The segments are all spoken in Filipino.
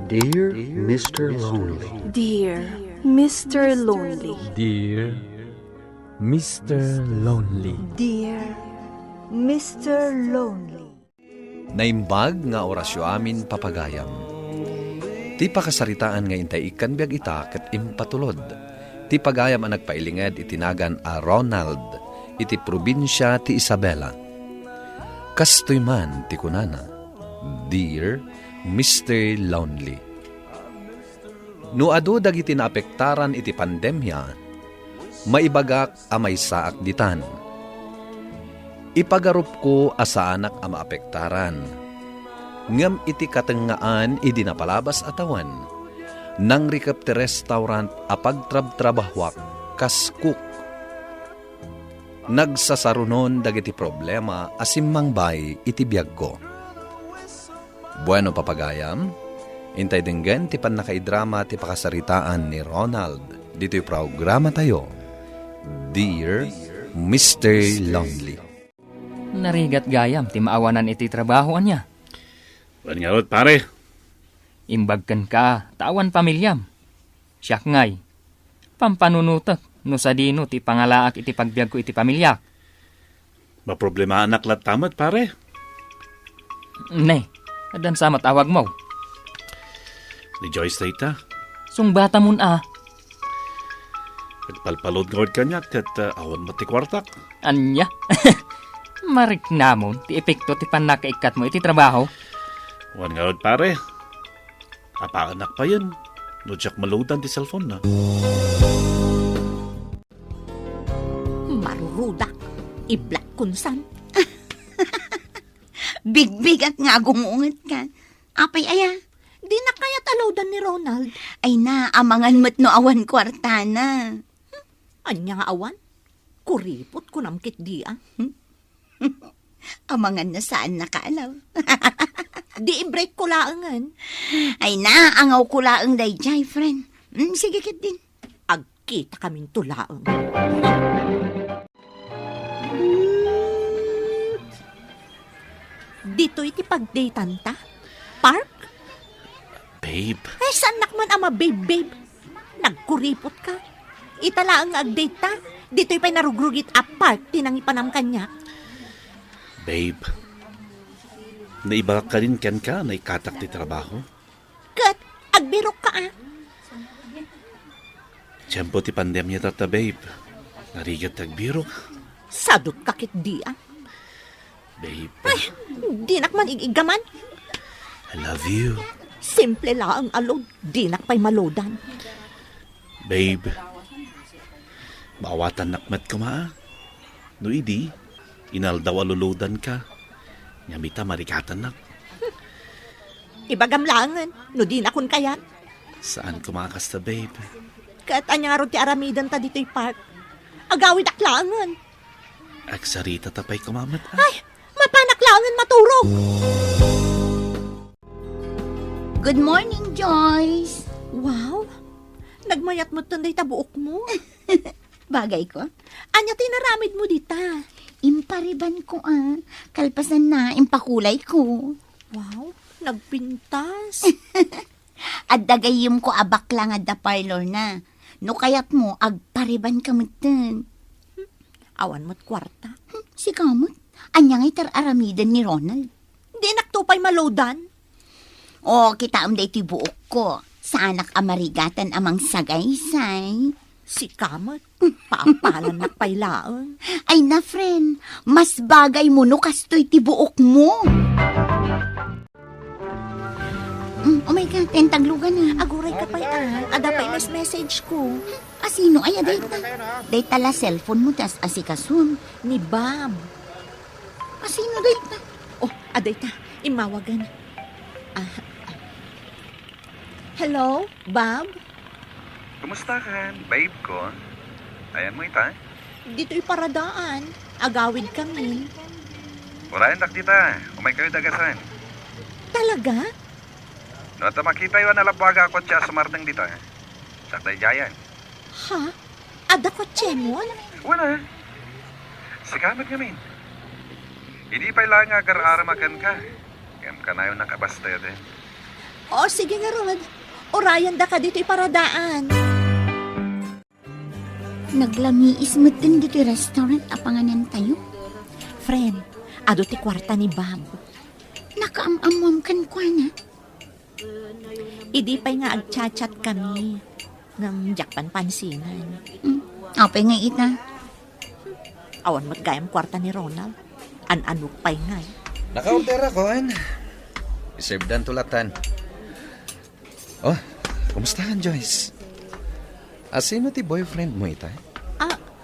Dear Mr. Lonely. Dear Mr. Lonely. Dear Mr. Lonely. Dear Mr. Lonely. Naimbag nga orasyo amin papagayam. Ti pakasaritaan nga intay ikan biag ita ket impatulod. Ti pagayam ang nagpailinged itinagan a Ronald iti probinsya ti Isabela. Kastoy man ti kunana, Dear Mr. Lonely. No adu dagiti naapektaran iti pandemya, maibagak a may saak ditan. Ipagarup ko asaanak a maapektaran. Ngam iti katengaan idi napalabas atawan. Nang rikap ti restaurant a pagtrab-trabahwak kas cook. Nagsasarunon dagiti problema asimmangbay iti biag ko. Bueno papagayam, intay dinggen ti panakaidrama ti pakasaritaan ni Ronald. Dito'y programa tayo, Dear Mr. Lonely. Narigat gayam, ti maawanan iti trabahoan niya. Wan nga rod, pare. Imbagkan ka, tawan pamilyam. Siyak ngay, pampanunutak, no sa dino ti pangalaak iti pagbiag ko iti pamilya. Maproblema anak lat tamat, pare. Ne, adan sa matawag mo. Ni Joyce Tayta. Sung bata mun Nagpalpalod nga ka niya kat awan mati kwartak. Anya? Marik namon, ti epekto ti panakaikat mo iti trabaho. Wan nga rod, pare. Apa anak pa yun. No jak maludan ti cellphone na. Marurudak, i-black kunsan. Big at nga gumungat ka. Apay aya. Di na kaya talawdan ni Ronald. Ay na, amangan mo't no awan kwartana. Anya nga awan? Kuripot ko namkit di Amangan na saan nakaalaw. Di i-break ko laangan. Ay na, angaw ko laang dayjay, friend. Sige kit din. Agkita kaming tulaang. Dito iti pagdatean ta? Park? Babe. Ay, saan nakman ama babe? Nagkuripot ka. Itala ang ag-date ta. Dito'y pa'y narugrugit a park, tinang ipanam kanya. Babe. Naibagak ka rin ken ka na ikatak ti trabaho. Kat, agbirok ka Tiyempo ti pandemya tata, babe. Narigat agbirok. Sadot kakit di Babe. Ay, di nakman igigaman. I love you. Simple lang ang alod, di nakpay malodan. Babe. Maawatan nakmat ka maa. No idi, inaldaw aluludan ka. Nyamita marikatan nak. Ibagamlangan, no di nakon kayat. Saan kumakasta, babe? Kat anyaro ti aramidan ta dito'y park. Agawid aklangan. Agsarita tapay kumamat. Ay, mapanaklangan maturog. Good morning, Joyce. Wow, nagmayat mo tunday tabuok mo. Bagay ko. Anya tinaramid mo dita. Impariban ko Kalpasan na, impakulay ko. Wow, nagpintas. At dagayim ko abak lang at the parlor na. No kayat mo, agpariban ka mutin. Awan mo't kwarta. Si kamot, anyang itar-aramidan ni Ronald. Di naktupay malodan. O, kita amday ti buok ko. Sa anak amarigatan amang sagaysay. Si Kamot, paapalan nakpaylaang. Ay na, friend, mas bagay mo no kastoy ti buok mo. Oh my God, taglugan na. Aguray ka pa'y ada pa'y message ko. Asino ay data? Data la cellphone mo tas asikasun. Ni Bob. Asino data? Oh, aday ta, imawagan. Hello, Bob? Kumusta ka, babe ko? Ayan mo ita. Dito'y paradaan. Agawid kami. Urayan tak dita. Umay kayo dagasan. Talaga? No, ta makita yun nalabaga ako siya sumartang dita. Saktay jayan. Ha? Ada ko tsemon? Wala. Sikamat ngamin. Hindi pa lang agar aramakan ka. Kaya ka na yun nakabasta yun eh. O, sige nga, Rod. Orayan da ka dito'y paradaan. Naglamiis mo din dito yung restaurant apanganan tayo. Friend, ado ti kwarta ni Bob. Nakaamamwam kan kwa na. Idi pa'y nga agchat-chat kami ng jakpan pansinan. Apay nga ita. Awan mo't gayam kwarta ni Ronald. An-anok pa'y nga. Naka-order ako, an. Reserve dan tulatan. Oh, kumustahan, Joyce? Sino ti boyfriend mo ita?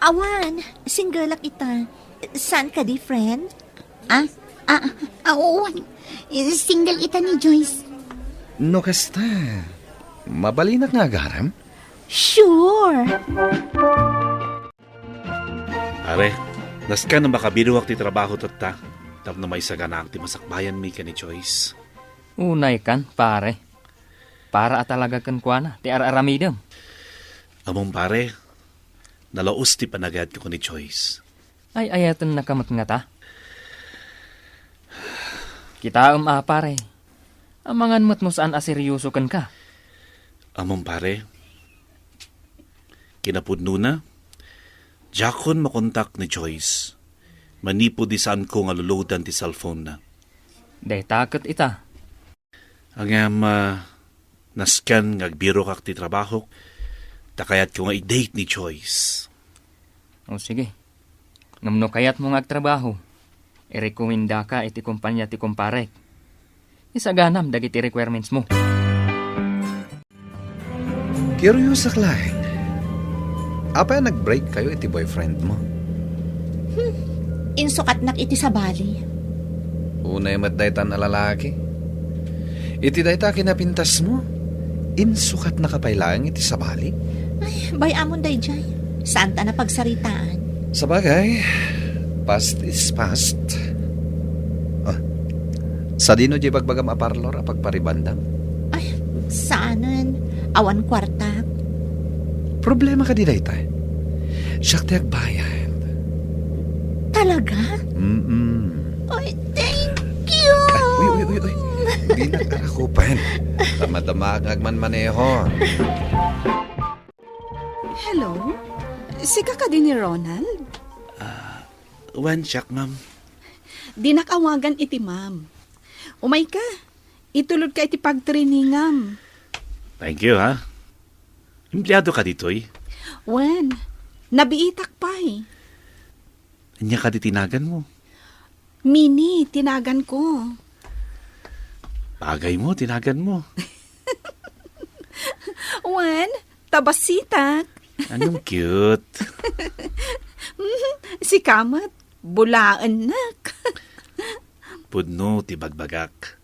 Awan, single ak ita. Saan ka di, friend? Oo. Single ita ni Joyce. No kasta. Mabalinak nga garam? Sure. Are, naskan na makabiruwak ti trabaho tatta. Tap na may sagana ti masakbayan mi ka ni Joyce. Unay kan, pare. Para atalaga kan kwa na, ti araramidam. Among pare, nalaos ti panagad ko ni Joyce. Ay ayatan na kamat nga ta. Kita pare. Amangan mo't mo saan aseryoso kan ka. Among pare, kinapudno na, jakon makontak ni Joyce. Manipo di saan ko nga luludan ti cellphone na. Day takot ita. Ang naskan ngagbiro kak ti trabaho, takayat ko nga i-date ni Joyce. O sige. Ngamno kayat mo nga agtrabaho. I-recommenda ka iti kumpanya ti kumparek. Isaganam dagiti requirements mo. Curious aklain. Apa nag-break kayo iti boyfriend mo? Insukat nak iti sa bali. Unay matdaytan na lalaki. Iti dayta kinapintas mo. Insukat na kapailang iti sabali. Ay, bay amon day jay. Saan ta na pagsaritaan? Sabagay, past is past. Sa dino di bagbagam aparlor apagparibandang. Ay, saanan? Awan kwarta. Problema ka di dayta. Siyak ti agbayad. Talaga? Ay, thank you! Uy. Hindi nag-arakupan. Tama-tama ang agman-maneho. Hello? Sika ka din ni Ronald? One shot, ma'am. Di nakawagan iti ma'am. Umay ka. Itulod ka iti pagtriningam. Thank you, ha? Empleyado ka dito, eh. Wen, nabiitak pa eh. Anya ka di tinagan mo. Mini, tinagan ko. Bagay mo, tinagan mo. Wen, tabasitak. Anong cute. Si Kamat, bulaan nak. Pudno, ti bagbagak.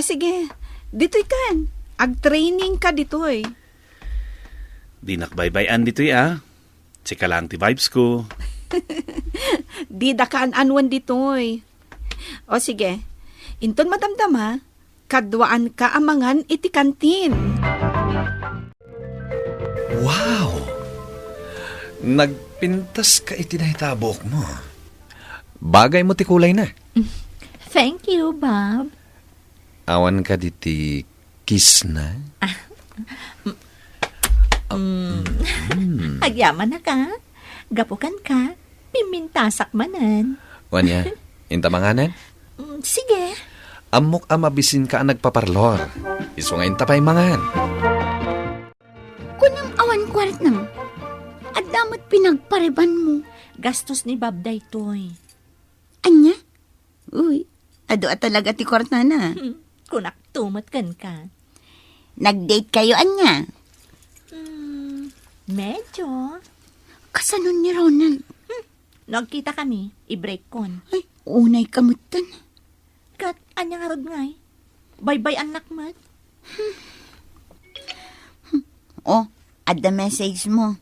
Sige, dito'y kan. Ag-training ka dito'y. Di nakbaybayan dito, ah. Tsika lang ti vibes ko. Di dakaan anwan dito'y. O sige, inton madamdama, kadwaan ka amangan iti kantin. Wow! Nagpintas ka iti nahitabok mo. Bagay mo ti kulay na. Thank you, Bob. Awan ka diti kiss na. Agyaman na ka. Gapukan ka. Pimintasak manan. Wanya, intamanganan? Sige. Amok amabisin ka ang nagpaparlor. Iso nga intapay mangan. Kunam awan kwart nam. At damot pinagpariban mo. Gastos ni Bob daytoy. Anya? Uy, ado at talaga ti kwarta na. Kunak tumat kan ka. Nag-date kayo, Anya? Medyo. Kasanon ni Ronald? Nagkita kami. I-break kon. Ay, unay kamutan. Kat, anya nga rod ngay. Bye-bye anak mat. Oh, at the message mo.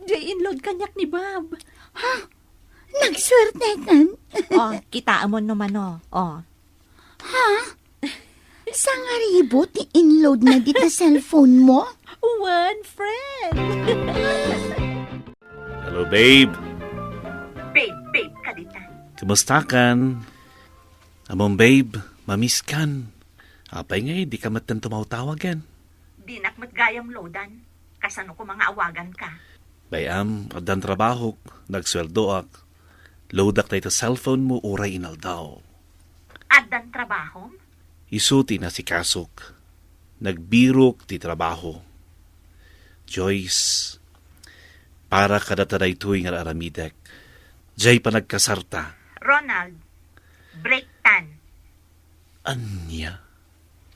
J-in-load kanyak ni Bob. Nagswerte kan? Kita mo naman o. Sa nga ribot, i-inload na dita cellphone mo? One friend. Hello, babe. Babe, kadita. Kumusta kan? Among babe, mamiss kan. Apay nga, di ka matan tumawtawagan. Dinak matgayam lodan. Kasano ko mga awagan ka. Bayam, adan trabaho, nagsweldoak. Loadak tayo sa cellphone mo, uray inaldaw. Adan trabaho? Isuti na si Kasok. Nagbirok ti trabaho. Joyce, para kada taday tuwing aramidek. Jay pa nagkasarta. Ronald, break tan. Anya?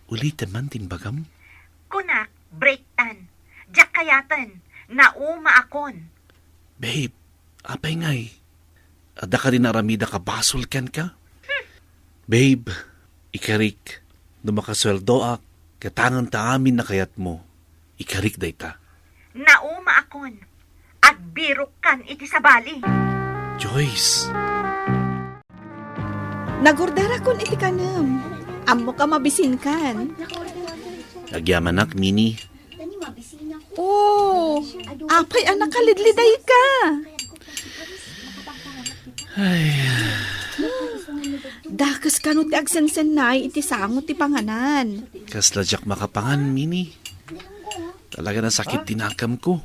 Ulitin man timbagam? Kunak, break tan. Diyak kayatan. Nauma akon. Babe, apay ngay. Ada ka din aramida ka basol ken ka? Babe, ikarik. Dumakasweldoak. Katangan ta amin na kayat mo. Ikarik day ta. Nauma akon. At birok kan iti sabali. Joyce. Nagordara kon iti kanam. Ammo ka mabisin kan. Nagyamanak, Mini. Oh, apay anak kalidliday ka. Ay, Dakas kano ti agsensen na iti sangot ti panganan. kasladyak makapangan, Mini. Talaga na sakit tinakam ko.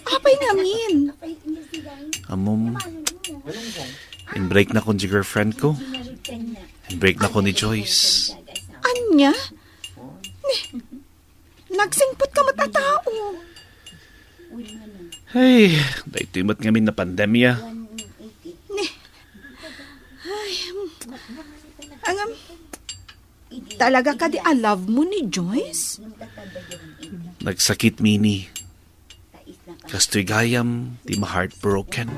Apay namin. Amom, in-break na ko ni girlfriend ko. In-break na ko ni Joyce. Anya? Nagsingpot ka matatao. Ay, dahil mat ngamin na pandemya. Angam, talaga ka di love mo ni Joyce? Nagsakit, Mini. Kasto'y gayam, di ma-heartbroken.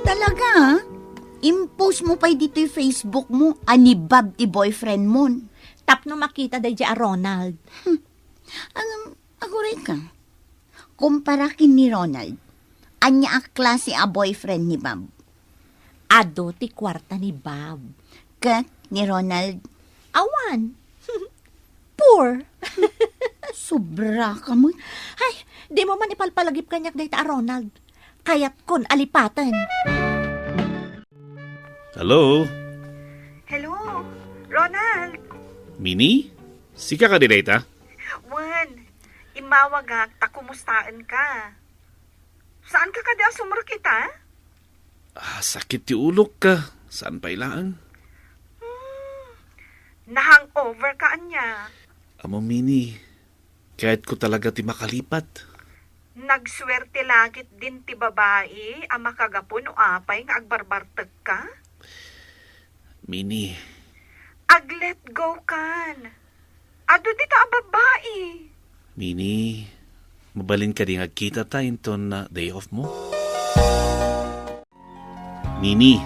Talaga, ha? Impose mo pa dito yung Facebook mo, anibab ti boyfriend mo. Tapno makita day a Ronald. Ako rin ka. Kumparakin ni Ronald, anya ang klase a boyfriend ni Bob. Ado ti kwarta ni Bob. Kat ni Ronald, Awan. Poor. sobra ka mo. Ay, di mo man ipalpalagip kanyak day a Ronald. Kayat kon alipatan. Hello? Hello, Ronald. Mini? Sika ka di ta? Juan, imawagak ta kumustaan ka. Saan ka kada sumur kita? Sakit ti ulok ka. Saan pa ilaan? Nahangover ka anya. Amo, Mini. Kahit ko talaga ti makalipat. Nagswerte langit din ti babae ang makagapon o apay nga agbarbartag ka? Mini, Ag-let go kan. Ado dita ang babae. Mini, mabalin ka din agkita ta into na day off mo? Mini,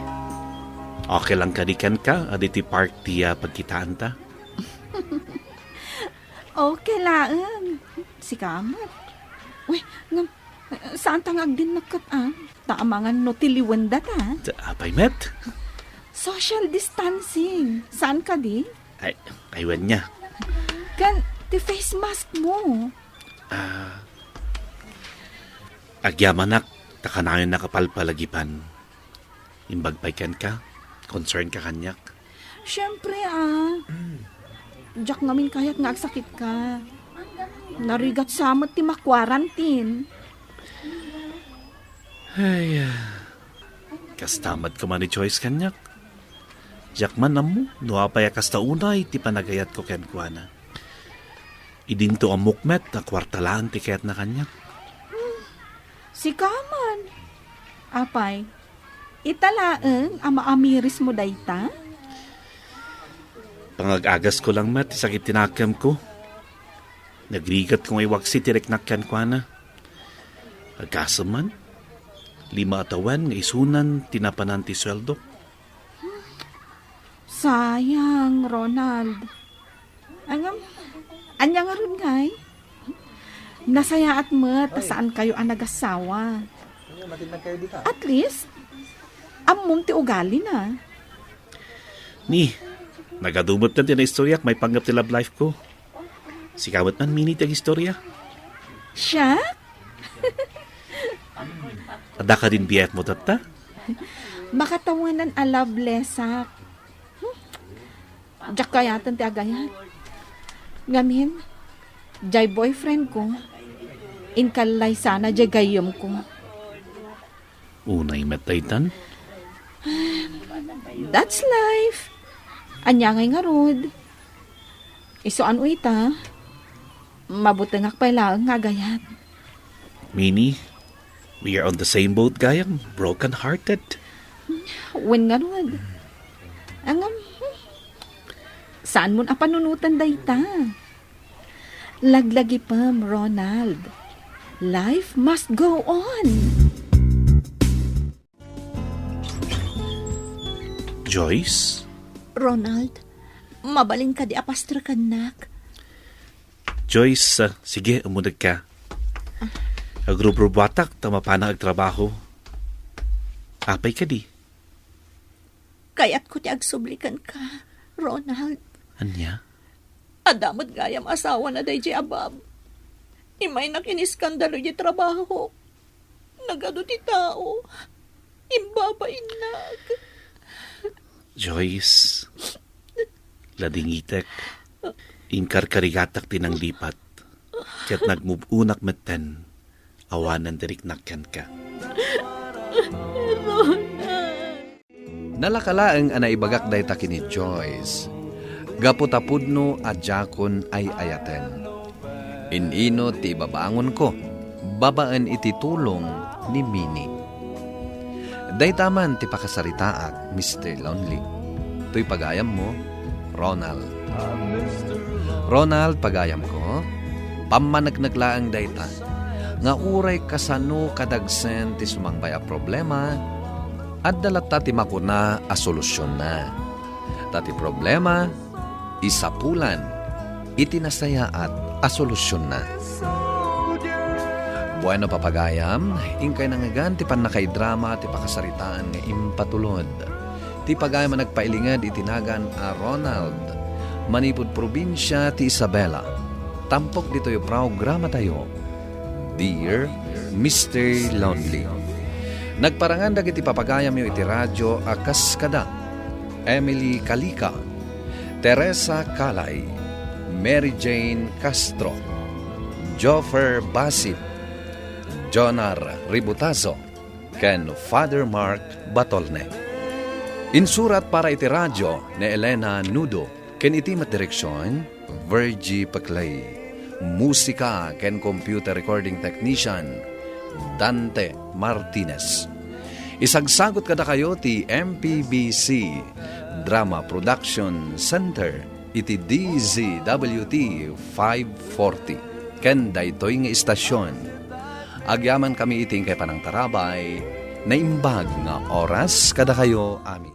okay lang kadikan ka? Aditi park ti pagkitaan ta? Okay lang. Si Kamat. Uy, ngam, saan tangag din nakat Taamangan no tiliwanda ta. Apay met? Social distancing. Saan ka di? Ay, aywan niya. Kan, ti face mask mo. Agyamanak, takanayon nakapalpalagipan. Imbagpay ken ka? Concern ka kanyak? Siyempre Diyak ngamin kahit nga agsakit ka. Narigat samot ti makwarantin. Ay, kastamad ka man ni Joyce kanyak. Diyak man mo, nuapay kasta unay, ti panagayat ko ken kuana. Idinto ang mukmet, na kwartalaan ti kayat na kanyak. Si Kaman. Apay, italaeng ama amiris mo dayta? Pangag-agas ko lang mat, sakit tinakam ko. Nagrigat kong iwaksi tirek nakyan kuana. Agkasa man, 5 atawan nga isunan tinapanan ti sweldo. Sayang, Ronald. Anya nga rin ngay. Nasaya at met, saan kayo ang nagasawa. At least, among ti ugali na. Ni, nagadumot na ti na istoryak, may panggap ti love life ko. Sikawat man minit ang istorya. Siya? Ada ka din BF mo tata? Makatawanan a love lesak. Diyak kayatan ti agayat. Ngamin, jay boyfriend ko, inkalay sana jay gayom ko. Unay mataytan? That's life. Anya ngay nga rod. Isuan uita, mabuti nga pala nga gayat. Mini, we are on the same boat, gayam. Broken-hearted. When nga rod. Angam, saan mo panunutan dayta? Laglagi pa, Ronald. Life must go on. Joyce? Ronald, mabalin ka di apastra ka, nak. Joyce, sige, umudag ka. Agrubrubatak, tama pa na agtrabaho. Apay ka di. Kaya't ko ti agsublikan ka, Ronald. Anya? Adamot gayam asawa na day di abab. Imay nakiniskandalo di trabaho. Nagado ti tao. Imbabain nag. Joyce, ladingitek, inkarkarigatak tinang lipat, kaya't nagmubunak metten, awanan diriknakyan ka. Nalakalaang anaibagak day taki ni Joyce. Gaputapudno adjakon ay ayaten. Inino ti babangon ko, babaan iti tulong ni Mini. Daytaman ti pakasaritaak, Mr. Lonely. To'y pagayam mo, Ronald. Ronald, pagayam ko, pamanaglaang dayta. Nga uray kasano kadagsen ti sumangbay a problema, at dalata ti makuna a solusyon na. Tati problema, isapulan, itinasayaat a solusyon na. Bueno papagayam, ingkay nangagan ti panakay-drama ti pakasaritaan nga impatulod. Ti pagayam nagpailingad itinagan a Ronald, manipud probinsya ti Isabela. Tampok dito yung programa tayo, Dear Mr. Lonely. Nagparangan dagiti papagayam yung iti radyo a Kaskada, Emily Kalika, Teresa Kalay, Mary Jane Castro, Joffer Basit, Jonar Ributazo, ken Father Mark Batolne. Insurat para iti radyo ni Elena Nudo, ken iti direksyon Virgie Paclay. Musika ken computer recording technician Dante Martinez. Isagsagot kada kayo ti MPBC Drama Production Center iti DZWT 540 ken daytoy nga istasyon. Agyaman kami iting kay panang tarabay na imbag nga oras kada kayo amin.